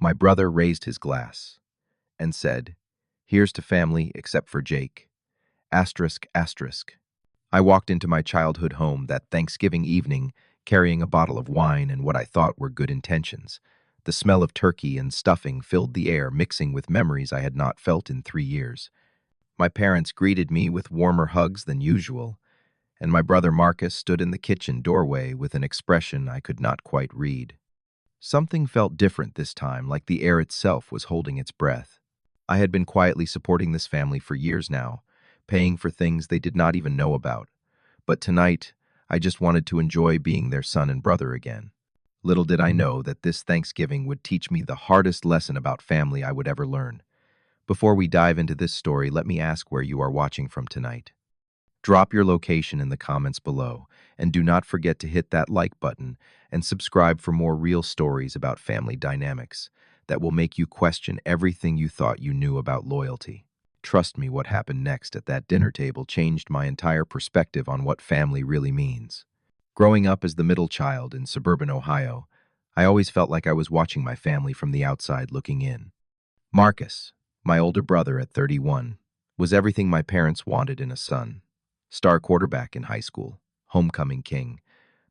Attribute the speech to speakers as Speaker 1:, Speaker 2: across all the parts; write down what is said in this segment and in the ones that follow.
Speaker 1: My brother raised his glass and said, "Here's to family except for Jake. Asterisk, asterisk." I walked into my childhood home that Thanksgiving evening carrying a bottle of wine and what I thought were good intentions. The smell of turkey and stuffing filled the air, mixing with memories I had not felt in 3 years. My parents greeted me with warmer hugs than usual, and my brother Marcus stood in the kitchen doorway with an expression I could not quite read. Something felt different this time, like the air itself was holding its breath. I had been quietly supporting this family for years now, paying for things they did not even know about. But tonight, I just wanted to enjoy being their son and brother again. Little did I know that this Thanksgiving would teach me the hardest lesson about family I would ever learn. Before we dive into this story, let me ask where you are watching from tonight. Drop your location in the comments below, and do not forget to hit that like button and subscribe for more real stories about family dynamics that will make you question everything you thought you knew about loyalty. Trust me, what happened next at that dinner table changed my entire perspective on what family really means. Growing up as the middle child in suburban Ohio, I always felt like I was watching my family from the outside looking in. Marcus, my older brother at 31, was everything my parents wanted in a son. Star quarterback in high school, homecoming king,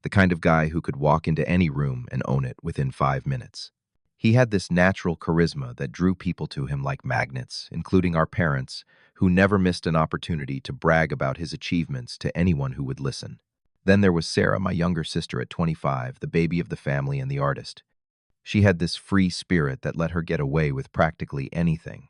Speaker 1: the kind of guy who could walk into any room and own it within 5 minutes. He had this natural charisma that drew people to him like magnets, including our parents, who never missed an opportunity to brag about his achievements to anyone who would listen. Then there was Sarah, my younger sister at 25, the baby of the family and the artist. She had this free spirit that let her get away with practically anything.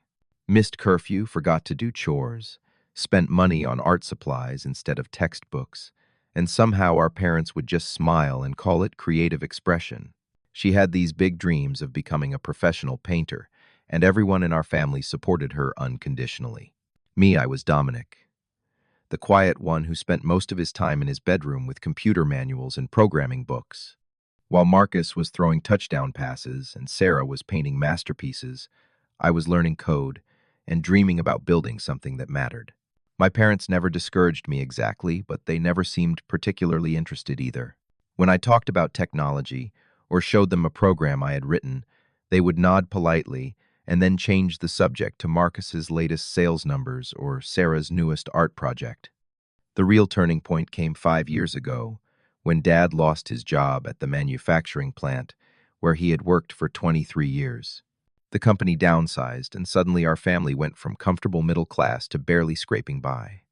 Speaker 1: Missed curfew, forgot to do chores, spent money on art supplies instead of textbooks, and somehow our parents would just smile and call it creative expression. She had these big dreams of becoming a professional painter, and everyone in our family supported her unconditionally. Me, I was Dominic, the quiet one who spent most of his time in his bedroom with computer manuals and programming books. While Marcus was throwing touchdown passes and Sarah was painting masterpieces, I was learning code and dreaming about building something that mattered. My parents never discouraged me exactly, but they never seemed particularly interested either. When I talked about technology or showed them a program I had written, they would nod politely and then change the subject to Marcus's latest sales numbers or Sarah's newest art project. The real turning point came 5 years ago, when Dad lost his job at the manufacturing plant where he had worked for 23 years. The company downsized, and suddenly our family went from comfortable middle class to barely scraping by.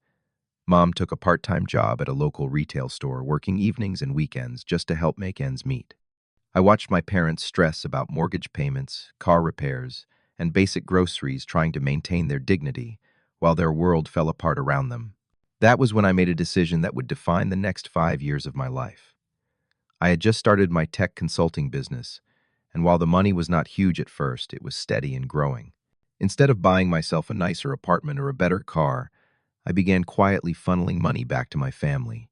Speaker 1: Mom took a part-time job at a local retail store, working evenings and weekends just to help make ends meet. I watched my parents stress about mortgage payments, car repairs, and basic groceries, trying to maintain their dignity while their world fell apart around them. That was when I made a decision that would define the next 5 years of my life. I had just started my tech consulting business, and while the money was not huge at first, it was steady and growing. Instead of buying myself a nicer apartment or a better car, I began quietly funneling money back to my family.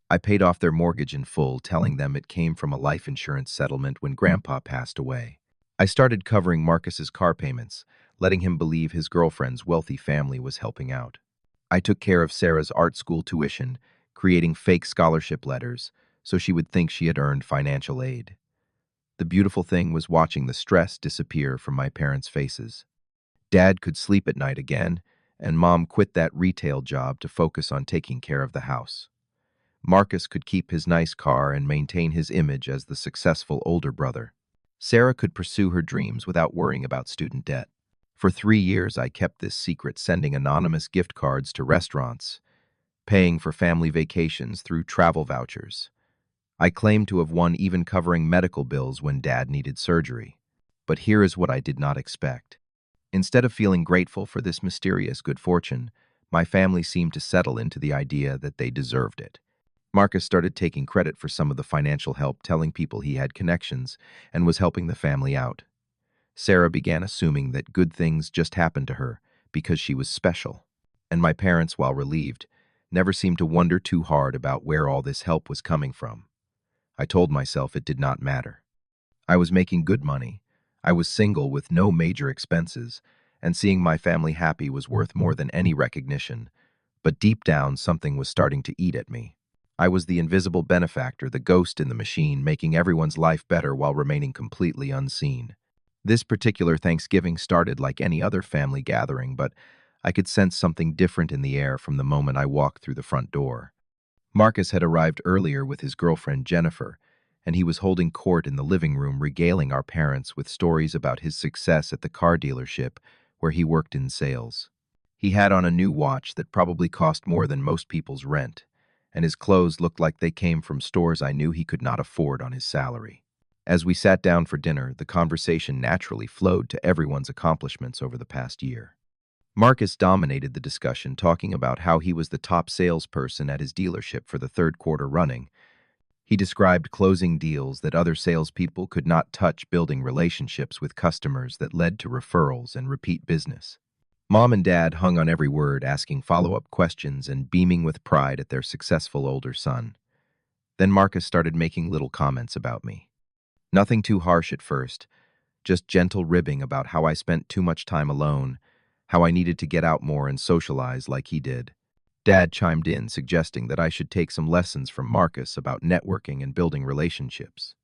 Speaker 1: I paid off their mortgage in full, telling them it came from a life insurance settlement when Grandpa passed away. I started covering Marcus's car payments, letting him believe his girlfriend's wealthy family was helping out. I took care of Sarah's art school tuition, creating fake scholarship letters so she would think she had earned financial aid. The beautiful thing was watching the stress disappear from my parents' faces. Dad could sleep at night again, and Mom quit that retail job to focus on taking care of the house. Marcus could keep his nice car and maintain his image as the successful older brother. Sarah could pursue her dreams without worrying about student debt. For 3 years, I kept this secret, sending anonymous gift cards to restaurants, paying for family vacations through travel vouchers. I claimed to have won even covering medical bills when Dad needed surgery. But here is what I did not expect. Instead of feeling grateful for this mysterious good fortune, my family seemed to settle into the idea that they deserved it. Marcus started taking credit for some of the financial help, telling people he had connections and was helping the family out. Sarah began assuming that good things just happened to her because she was special. And my parents, while relieved, never seemed to wonder too hard about where all this help was coming from. I told myself it did not matter. I was making good money. I was single with no major expenses, and seeing my family happy was worth more than any recognition. But deep down, something was starting to eat at me. I was the invisible benefactor, the ghost in the machine, making everyone's life better while remaining completely unseen. This particular Thanksgiving started like any other family gathering, but I could sense something different in the air from the moment I walked through the front door. Marcus had arrived earlier with his girlfriend Jennifer, and he was holding court in the living room, regaling our parents with stories about his success at the car dealership where he worked in sales. He had on a new watch that probably cost more than most people's rent, and his clothes looked like they came from stores I knew he could not afford on his salary. As we sat down for dinner, the conversation naturally flowed to everyone's accomplishments over the past year. Marcus dominated the discussion, talking about how he was the top salesperson at his dealership for the third quarter running. He described closing deals that other salespeople could not touch, building relationships with customers that led to referrals and repeat business. Mom and Dad hung on every word, asking follow-up questions and beaming with pride at their successful older son. Then Marcus started making little comments about me. Nothing too harsh at first, just gentle ribbing about how I spent too much time alone, how I needed to get out more and socialize like he did. Dad chimed in, suggesting that I should take some lessons from Marcus about networking and building relationships.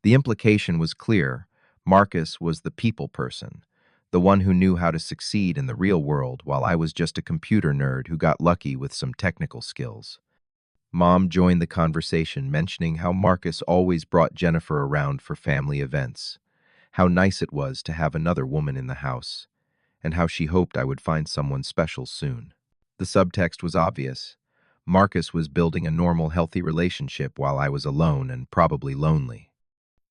Speaker 1: The implication was clear. Marcus was the people person, the one who knew how to succeed in the real world, while I was just a computer nerd who got lucky with some technical skills. Mom joined the conversation, mentioning how Marcus always brought Jennifer around for family events, how nice it was to have another woman in the house, and how she hoped I would find someone special soon. The subtext was obvious. Marcus was building a normal, healthy relationship while I was alone and probably lonely.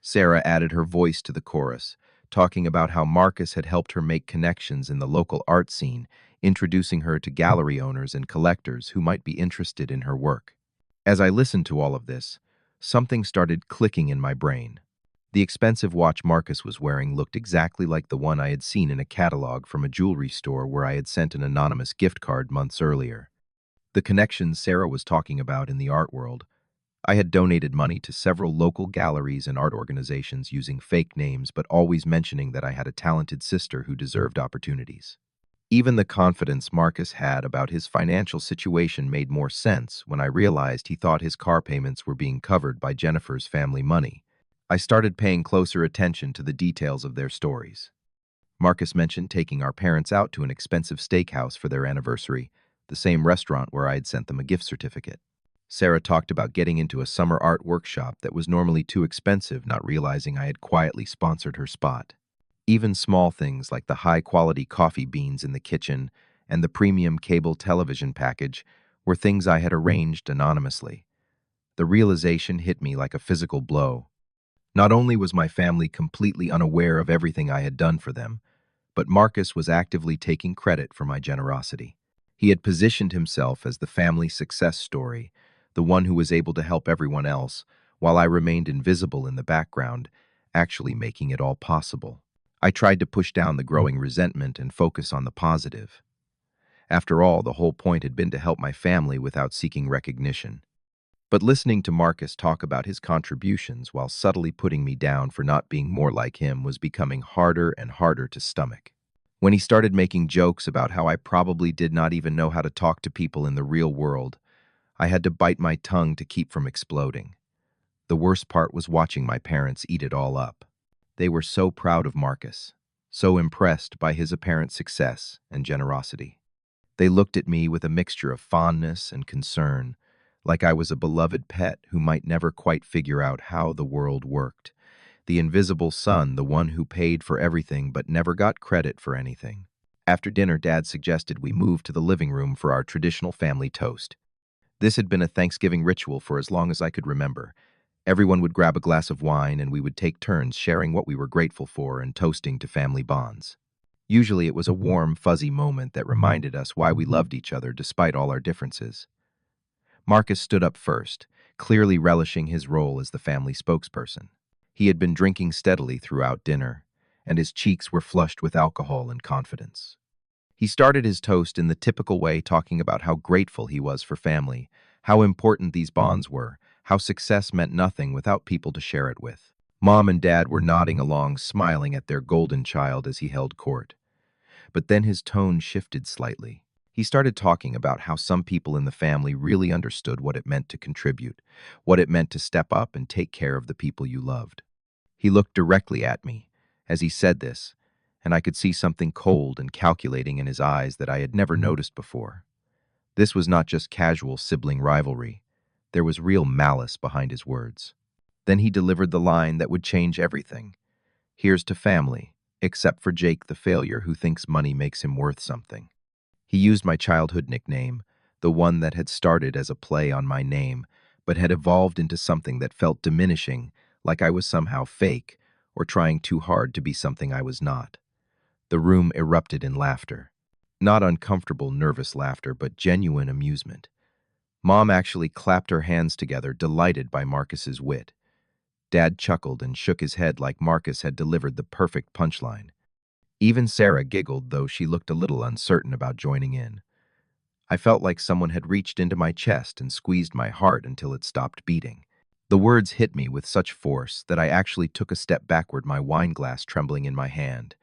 Speaker 1: Sarah added her voice to the chorus, talking about how Marcus had helped her make connections in the local art scene, introducing her to gallery owners and collectors who might be interested in her work. As I listened to all of this, something started clicking in my brain. The expensive watch Marcus was wearing looked exactly like the one I had seen in a catalog from a jewelry store where I had sent an anonymous gift card months earlier. The connections Sarah was talking about in the art world. I had donated money to several local galleries and art organizations using fake names, but always mentioning that I had a talented sister who deserved opportunities. Even the confidence Marcus had about his financial situation made more sense when I realized he thought his car payments were being covered by Jennifer's family money. I started paying closer attention to the details of their stories. Marcus mentioned taking our parents out to an expensive steakhouse for their anniversary, the same restaurant where I had sent them a gift certificate. Sarah talked about getting into a summer art workshop that was normally too expensive, not realizing I had quietly sponsored her spot. Even small things like the high-quality coffee beans in the kitchen and the premium cable television package were things I had arranged anonymously. The realization hit me like a physical blow. Not only was my family completely unaware of everything I had done for them, but Marcus was actively taking credit for my generosity. He had positioned himself as the family success story, the one who was able to help everyone else, while I remained invisible in the background, actually making it all possible. I tried to push down the growing resentment and focus on the positive. After all, the whole point had been to help my family without seeking recognition. But listening to Marcus talk about his contributions while subtly putting me down for not being more like him was becoming harder and harder to stomach. When he started making jokes about how I probably did not even know how to talk to people in the real world, I had to bite my tongue to keep from exploding. The worst part was watching my parents eat it all up. They were so proud of Marcus, so impressed by his apparent success and generosity. They looked at me with a mixture of fondness and concern, like I was a beloved pet who might never quite figure out how the world worked. The invisible son, the one who paid for everything but never got credit for anything. After dinner, Dad suggested we move to the living room for our traditional family toast. This had been a Thanksgiving ritual for as long as I could remember. Everyone would grab a glass of wine and we would take turns sharing what we were grateful for and toasting to family bonds. Usually it was a warm, fuzzy moment that reminded us why we loved each other despite all our differences. Marcus stood up first, clearly relishing his role as the family spokesperson. He had been drinking steadily throughout dinner, and his cheeks were flushed with alcohol and confidence. He started his toast in the typical way, talking about how grateful he was for family, how important these bonds were, how success meant nothing without people to share it with. Mom and Dad were nodding along, smiling at their golden child as he held court. But then his tone shifted slightly. He started talking about how some people in the family really understood what it meant to contribute, what it meant to step up and take care of the people you loved. He looked directly at me, as he said this, and I could see something cold and calculating in his eyes that I had never noticed before. This was not just casual sibling rivalry. There was real malice behind his words. Then he delivered the line that would change everything. Here's to family, except for Jake the failure who thinks money makes him worth something. He used my childhood nickname, the one that had started as a play on my name, but had evolved into something that felt diminishing, like I was somehow fake, or trying too hard to be something I was not. The room erupted in laughter. Not uncomfortable, nervous laughter, but genuine amusement. Mom actually clapped her hands together, delighted by Marcus's wit. Dad chuckled and shook his head like Marcus had delivered the perfect punchline. Even Sarah giggled, though she looked a little uncertain about joining in. I felt like someone had reached into my chest and squeezed my heart until it stopped beating. The words hit me with such force that I actually took a step backward, my wine glass trembling in my hand.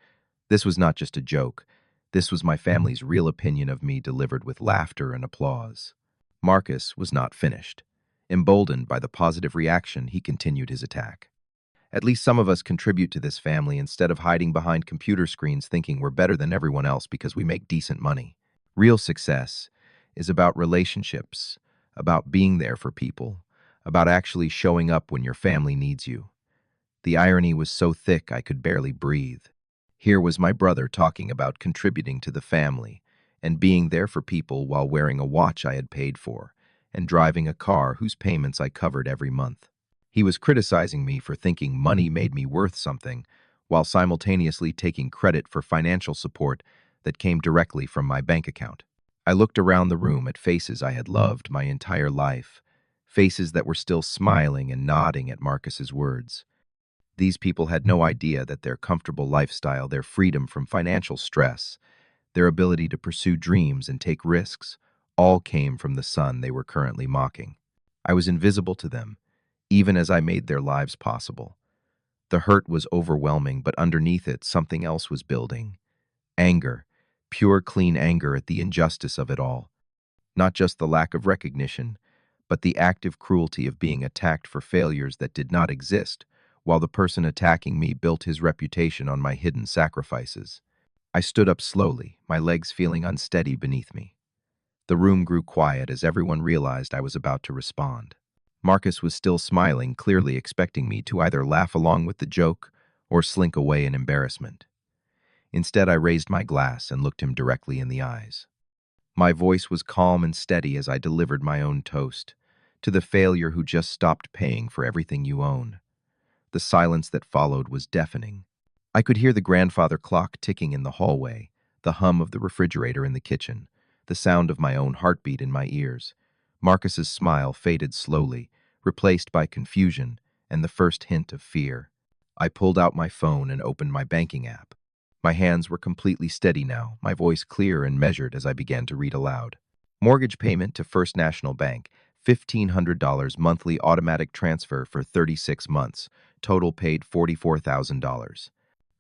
Speaker 1: This was not just a joke. This was my family's real opinion of me, delivered with laughter and applause. Marcus was not finished. Emboldened by the positive reaction, he continued his attack. At least some of us contribute to this family instead of hiding behind computer screens thinking we're better than everyone else because we make decent money. Real success is about relationships, about being there for people, about actually showing up when your family needs you. The irony was so thick I could barely breathe. Here was my brother talking about contributing to the family and being there for people while wearing a watch I had paid for and driving a car whose payments I covered every month. He was criticizing me for thinking money made me worth something, while simultaneously taking credit for financial support that came directly from my bank account. I looked around the room at faces I had loved my entire life, faces that were still smiling and nodding at Marcus's words. These people had no idea that their comfortable lifestyle, their freedom from financial stress, their ability to pursue dreams and take risks, all came from the son they were currently mocking. I was invisible to them, even as I made their lives possible. The hurt was overwhelming, but underneath it, something else was building. Anger, pure, clean anger at the injustice of it all. Not just the lack of recognition, but the active cruelty of being attacked for failures that did not exist, while the person attacking me built his reputation on my hidden sacrifices. I stood up slowly, my legs feeling unsteady beneath me. The room grew quiet as everyone realized I was about to respond. Marcus was still smiling, clearly expecting me to either laugh along with the joke or slink away in embarrassment. Instead, I raised my glass and looked him directly in the eyes. My voice was calm and steady as I delivered my own toast, to the failure who just stopped paying for everything you own. The silence that followed was deafening. I could hear the grandfather clock ticking in the hallway, the hum of the refrigerator in the kitchen, the sound of my own heartbeat in my ears. Marcus's smile faded slowly, replaced by confusion and the first hint of fear. I pulled out my phone and opened my banking app. My hands were completely steady now, my voice clear and measured as I began to read aloud. Mortgage payment to First National Bank, $1,500 monthly automatic transfer for 36 months, total paid $44,000.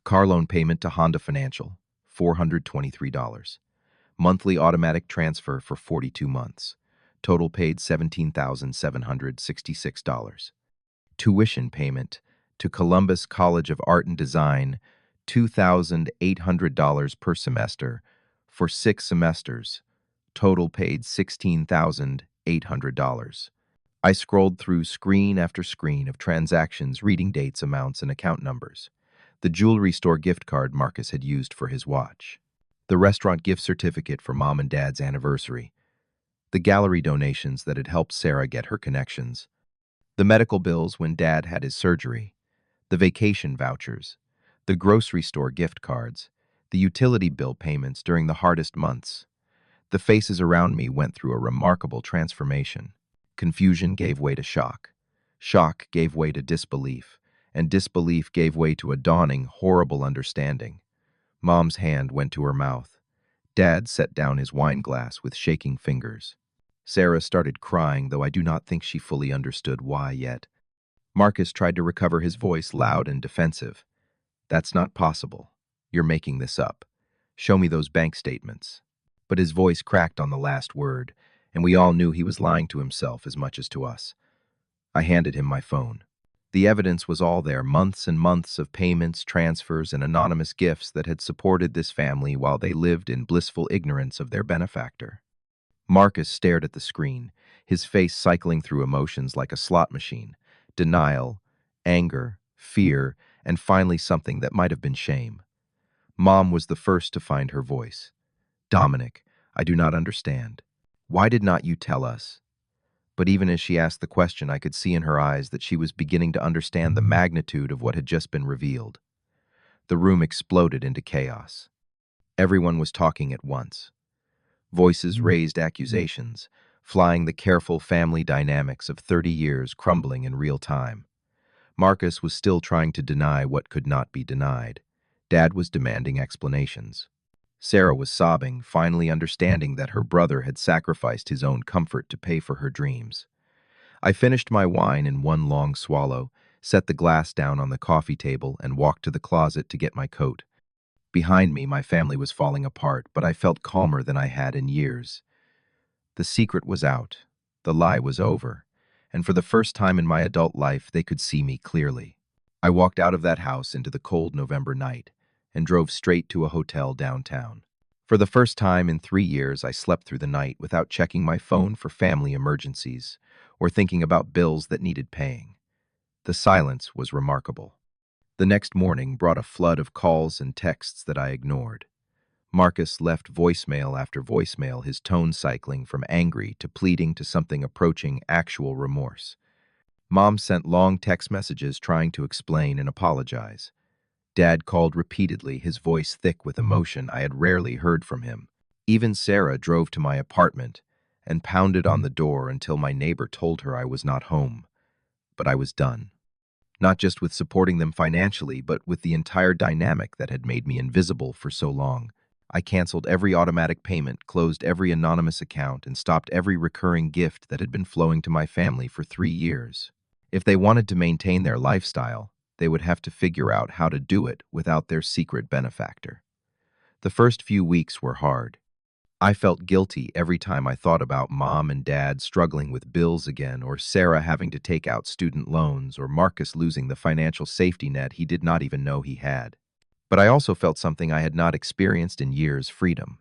Speaker 1: Car loan payment to Honda Financial, $423. Monthly automatic transfer for 42 months, total paid $17,766. Tuition payment to Columbus College of Art and Design, $2,800 per semester for 6 semesters, total paid $16,800. I scrolled through screen after screen of transactions, reading dates, amounts, and account numbers. The jewelry store gift card Marcus had used for his watch. The restaurant gift certificate for Mom and Dad's anniversary. The gallery donations that had helped Sarah get her connections. The medical bills when Dad had his surgery. The vacation vouchers. The grocery store gift cards. The utility bill payments during the hardest months. The faces around me went through a remarkable transformation. Confusion gave way to shock. Shock gave way to disbelief. And disbelief gave way to a dawning, horrible understanding. Mom's hand went to her mouth. Dad set down his wine glass with shaking fingers. Sarah started crying, though I do not think she fully understood why yet. Marcus tried to recover his voice, loud and defensive. "That's not possible. You're making this up. Show me those bank statements." But his voice cracked on the last word, and we all knew he was lying to himself as much as to us. I handed him my phone. The evidence was all there, months and months of payments, transfers, and anonymous gifts that had supported this family while they lived in blissful ignorance of their benefactor. Marcus stared at the screen, his face cycling through emotions like a slot machine: denial, anger, fear, and finally something that might have been shame. Mom was the first to find her voice. "Dominic, I do not understand. Why did not you tell us?" But even as she asked the question, I could see in her eyes that she was beginning to understand the magnitude of what had just been revealed. The room exploded into chaos. Everyone was talking at once. Voices raised accusations, flying the careful family dynamics of 30 years crumbling in real time. Marcus was still trying to deny what could not be denied. Dad was demanding explanations. Sarah was sobbing, finally understanding that her brother had sacrificed his own comfort to pay for her dreams. I finished my wine in one long swallow, set the glass down on the coffee table, and walked to the closet to get my coat. Behind me, my family was falling apart, but I felt calmer than I had in years. The secret was out. The lie was over. And for the first time in my adult life, they could see me clearly. I walked out of that house into the cold November night and drove straight to a hotel downtown. For the first time in 3 years, I slept through the night without checking my phone for family emergencies or thinking about bills that needed paying. The silence was remarkable. The next morning brought a flood of calls and texts that I ignored. Marcus left voicemail after voicemail, his tone cycling from angry to pleading to something approaching actual remorse. Mom sent long text messages trying to explain and apologize. Dad called repeatedly, his voice thick with emotion I had rarely heard from him. Even Sarah drove to my apartment and pounded on the door until my neighbor told her I was not home. But I was done. Not just with supporting them financially, but with the entire dynamic that had made me invisible for so long. I canceled every automatic payment, closed every anonymous account, and stopped every recurring gift that had been flowing to my family for 3 years. If they wanted to maintain their lifestyle, they would have to figure out how to do it without their secret benefactor. The first few weeks were hard. I felt guilty every time I thought about Mom and Dad struggling with bills again, or Sarah having to take out student loans, or Marcus losing the financial safety net he did not even know he had. But I also felt something I had not experienced in years: freedom.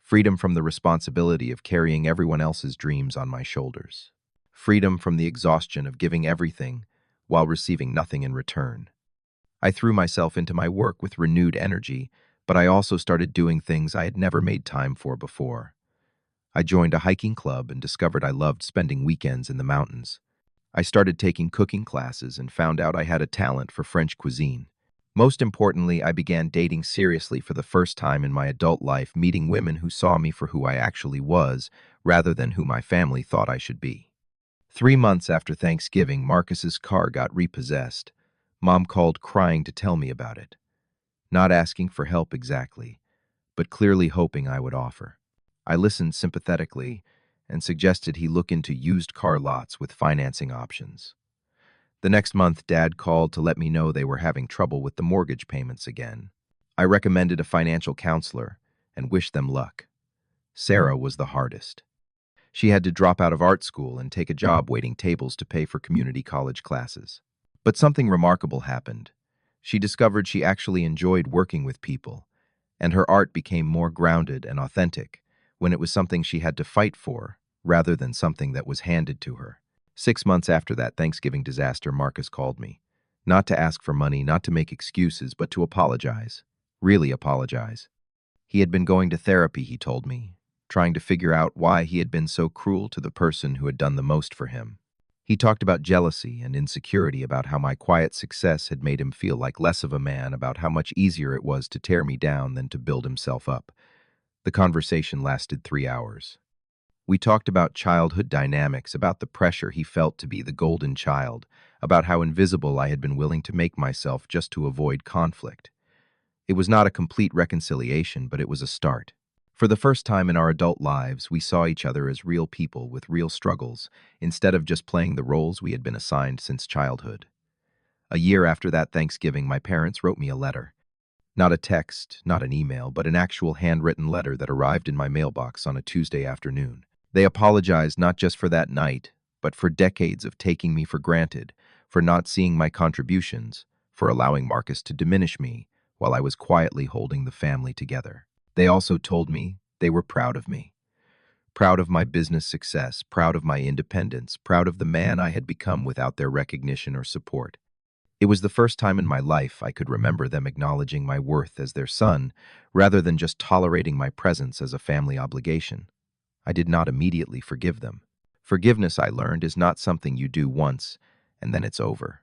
Speaker 1: Freedom from the responsibility of carrying everyone else's dreams on my shoulders. Freedom from the exhaustion of giving everything while receiving nothing in return. I threw myself into my work with renewed energy, but I also started doing things I had never made time for before. I joined a hiking club and discovered I loved spending weekends in the mountains. I started taking cooking classes and found out I had a talent for French cuisine. Most importantly, I began dating seriously for the first time in my adult life, meeting women who saw me for who I actually was, rather than who my family thought I should be. 3 months after Thanksgiving, Marcus's car got repossessed. Mom called crying to tell me about it. Not asking for help exactly, but clearly hoping I would offer. I listened sympathetically and suggested he look into used car lots with financing options. The next month, Dad called to let me know they were having trouble with the mortgage payments again. I recommended a financial counselor and wished them luck. Sarah was the hardest. She had to drop out of art school and take a job waiting tables to pay for community college classes. But something remarkable happened. She discovered she actually enjoyed working with people, and her art became more grounded and authentic when it was something she had to fight for rather than something that was handed to her. 6 months after that Thanksgiving disaster, Marcus called me. Not to ask for money, not to make excuses, but to apologize. Really apologize. He had been going to therapy, he told me, trying to figure out why he had been so cruel to the person who had done the most for him. He talked about jealousy and insecurity, about how my quiet success had made him feel like less of a man, about how much easier it was to tear me down than to build himself up. The conversation lasted 3 hours. We talked about childhood dynamics, about the pressure he felt to be the golden child, about how invisible I had been willing to make myself just to avoid conflict. It was not a complete reconciliation, but it was a start. For the first time in our adult lives, we saw each other as real people with real struggles, instead of just playing the roles we had been assigned since childhood. A year after that Thanksgiving, my parents wrote me a letter. Not a text, not an email, but an actual handwritten letter that arrived in my mailbox on a Tuesday afternoon. They apologized not just for that night, but for decades of taking me for granted, for not seeing my contributions, for allowing Marcus to diminish me while I was quietly holding the family together. They also told me they were proud of me, proud of my business success, proud of my independence, proud of the man I had become without their recognition or support. It was the first time in my life I could remember them acknowledging my worth as their son, rather than just tolerating my presence as a family obligation. I did not immediately forgive them. Forgiveness, I learned, is not something you do once and then it's over.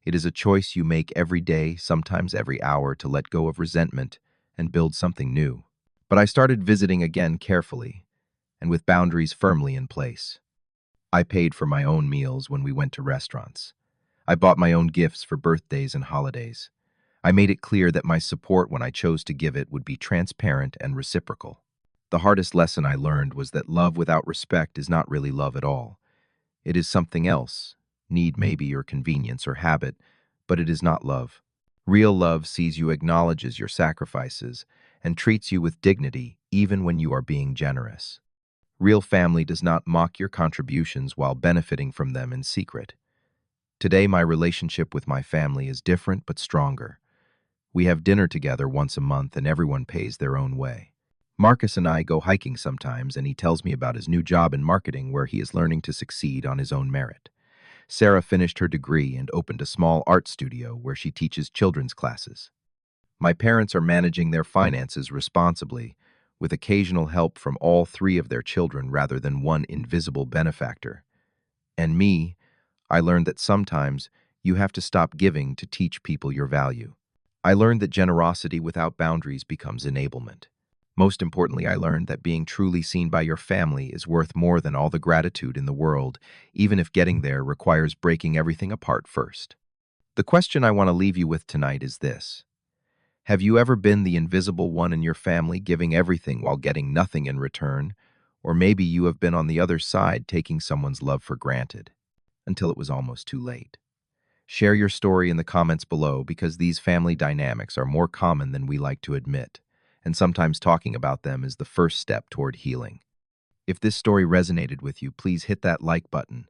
Speaker 1: It is a choice you make every day, sometimes every hour, to let go of resentment and build something new. But I started visiting again carefully and with boundaries firmly in place. I paid for my own meals when we went to restaurants. I bought my own gifts for birthdays and holidays. I made it clear that my support, when I chose to give it, would be transparent and reciprocal. The hardest lesson I learned was that love without respect is not really love at all. It is something else, need maybe, or convenience or habit, but it is not love. Real love sees you, acknowledges your sacrifices, and treats you with dignity even when you are being generous. Real family does not mock your contributions while benefiting from them in secret. Today, my relationship with my family is different but stronger. We have dinner together once a month and everyone pays their own way. Marcus and I go hiking sometimes, and he tells me about his new job in marketing where he is learning to succeed on his own merit. Sarah finished her degree and opened a small art studio where she teaches children's classes. My parents are managing their finances responsibly, with occasional help from all three of their children rather than one invisible benefactor. And me, I learned that sometimes you have to stop giving to teach people your value. I learned that generosity without boundaries becomes enablement. Most importantly, I learned that being truly seen by your family is worth more than all the gratitude in the world, even if getting there requires breaking everything apart first. The question I want to leave you with tonight is this. Have you ever been the invisible one in your family, giving everything while getting nothing in return? Or maybe you have been on the other side, taking someone's love for granted, until it was almost too late. Share your story in the comments below, because these family dynamics are more common than we like to admit, and sometimes talking about them is the first step toward healing. If this story resonated with you, please hit that like button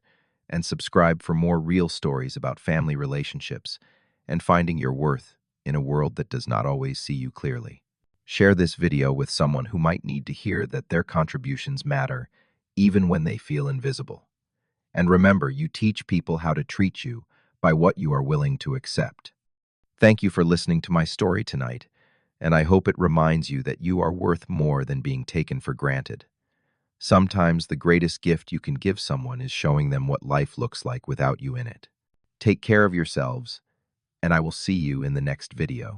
Speaker 1: and subscribe for more real stories about family relationships and finding your worth in a world that does not always see you clearly. Share this video with someone who might need to hear that their contributions matter, even when they feel invisible. And remember, you teach people how to treat you by what you are willing to accept. Thank you for listening to my story tonight, and I hope it reminds you that you are worth more than being taken for granted. Sometimes the greatest gift you can give someone is showing them what life looks like without you in it. Take care of yourselves, and I will see you in the next video.